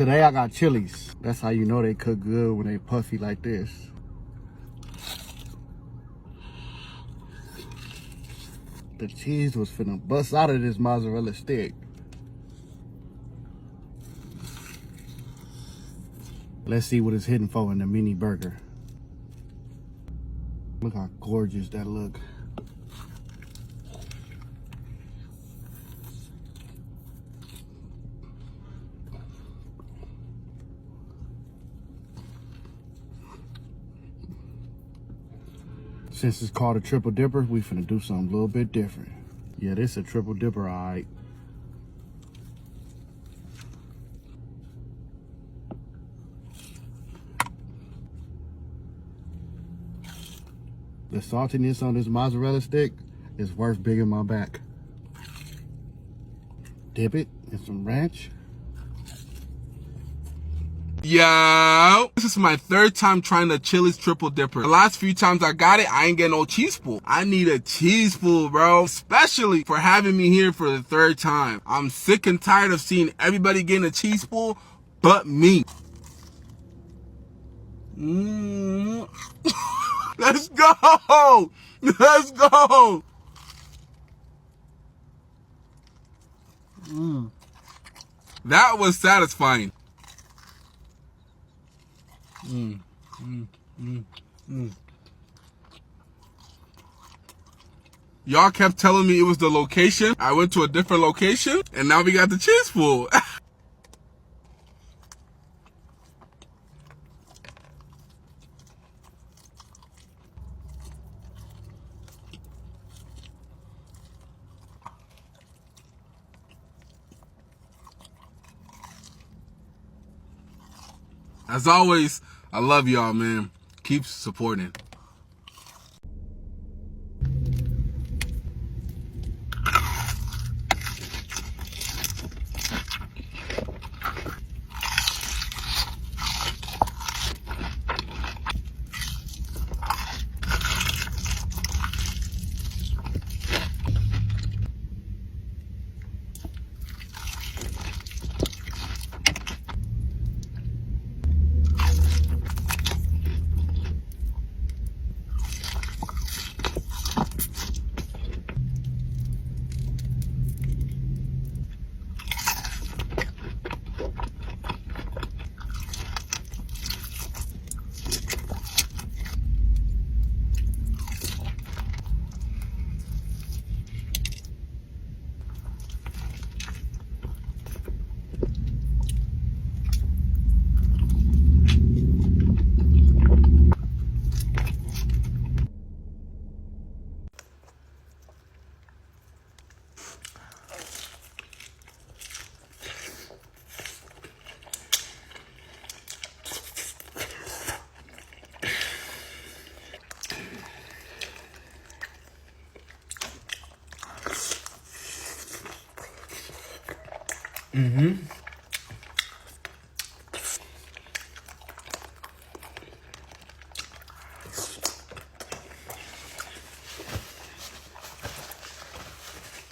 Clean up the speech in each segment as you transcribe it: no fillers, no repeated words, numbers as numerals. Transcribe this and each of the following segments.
Today I got chilies. That's how you know they cook good, when they puffy like this. The cheese was finna bust out of this mozzarella stick. Let's see what it's hitting for in the mini burger. Look how gorgeous that look. Since it's called a triple dipper, we finna do something a little bit different. Yeah, this is a triple dipper, all right. The saltiness on this mozzarella stick is worth big in my back. Dip it in some ranch. Yo, this is my third time trying the Chili's triple dipper. The last few times I got it, I ain't getting no cheese pool. I need a cheese pool, bro. Especially for having me here for the third time. I'm sick and tired of seeing everybody getting a cheese pool but me. Let's go! Let's go! That was satisfying. Y'all kept telling me it was the location. I went to a different location, and now we got the cheese pool. As always, I love y'all, man. Keep supporting.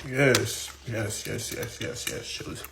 Yes, Chili's.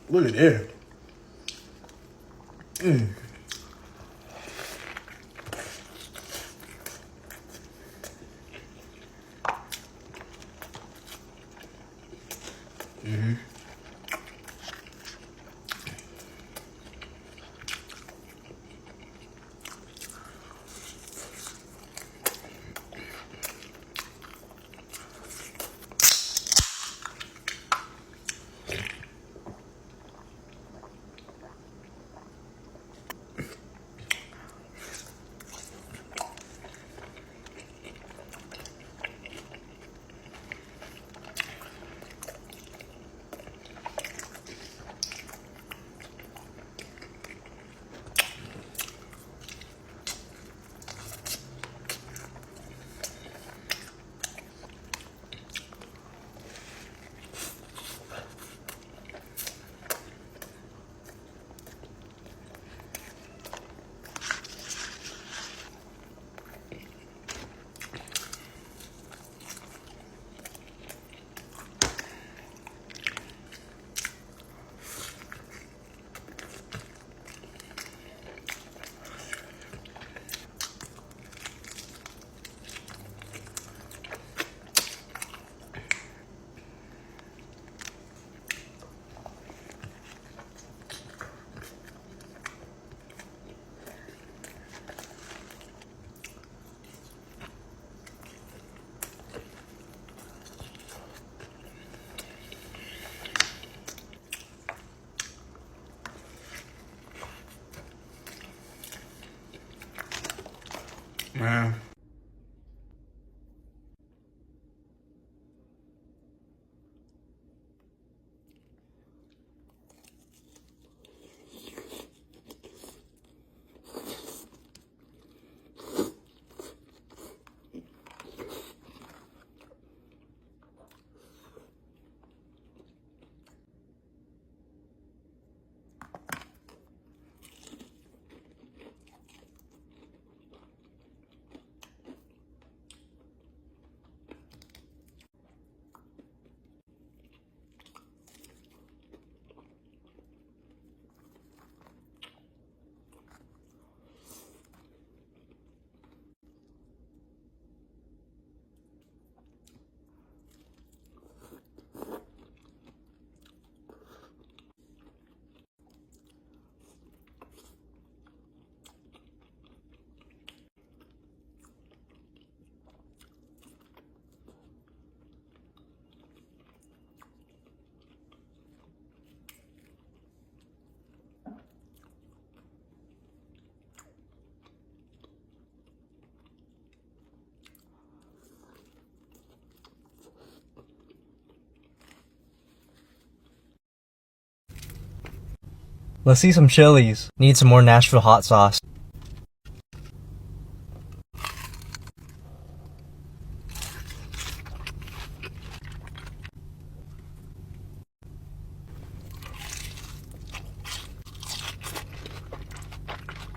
Look at there. Man. Let's see some chilies. Need some more Nashville hot sauce.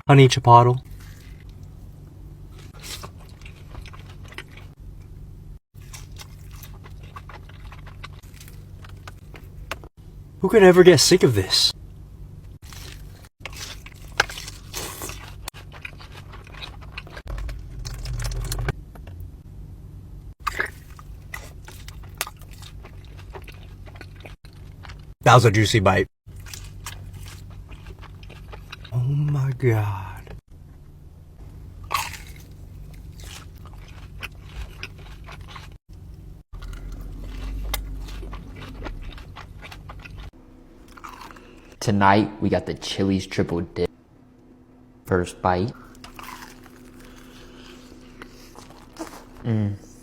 Honey chipotle. Who could ever get sick of this? That was a juicy bite. Oh my god. Tonight, we got the Chili's triple dip. First bite.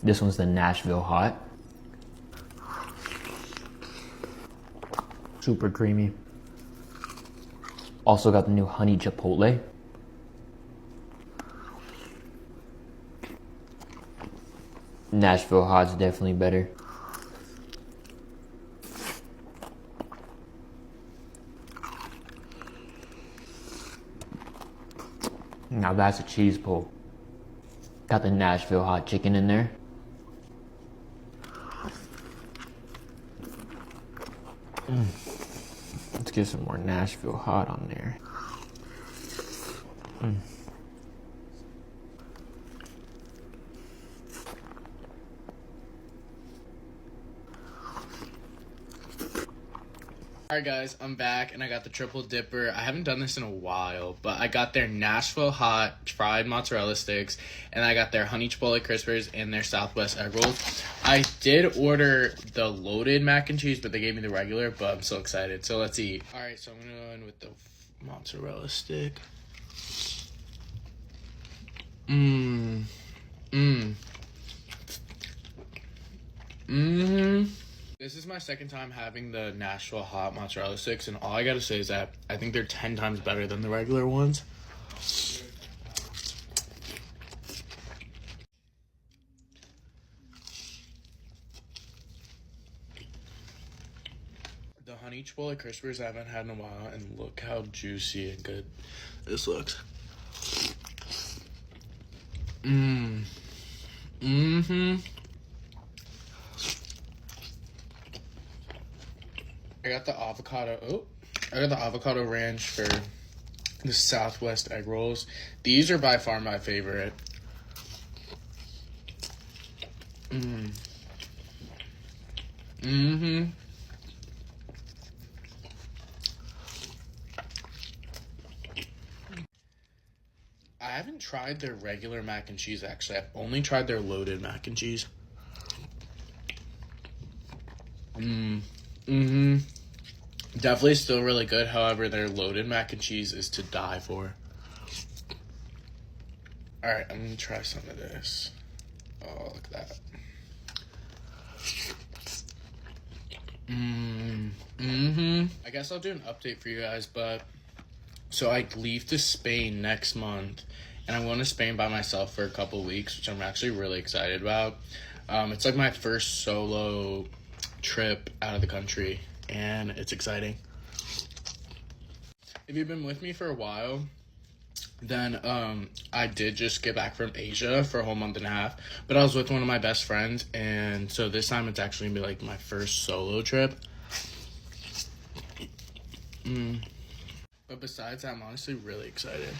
This one's the Nashville hot. Super creamy. Also got the new honey chipotle. Nashville hot's definitely better. Now that's a cheese pull. Got the Nashville hot chicken in there. Let's get some more Nashville hot on there. Alright guys, I'm back and I got the triple dipper. I haven't done this in a while, but I got their Nashville hot fried mozzarella sticks and I got their honey chipotle crispers and their Southwest egg rolls. I did order the loaded mac and cheese, but they gave me the regular, but I'm so excited. So let's eat. Alright, so I'm gonna go in with the mozzarella stick. This is my second time having the Nashville hot mozzarella sticks, and all I gotta say is that I think they're 10 times better than the regular ones. The honey chipotle crispers I haven't had in a while, and look how juicy and good this looks. I got the avocado ranch for the Southwest egg rolls. These are by far my favorite. I haven't tried their regular mac and cheese, actually. I've only tried their loaded mac and cheese. Definitely still really good. However, their loaded mac and cheese is to die for. All right, I'm gonna try some of this. Oh, look at that. I guess I'll do an update for you guys, but so I leave to Spain next month, and I'm going to Spain by myself for a couple weeks, which I'm actually really excited about. It's like my first solo trip out of the country, and it's exciting. If you've been with me for a while, then I did just get back from Asia for a whole month and a half, but I was with one of my best friends, and so this time it's actually gonna be like my first solo trip. But besides that, I'm honestly really excited.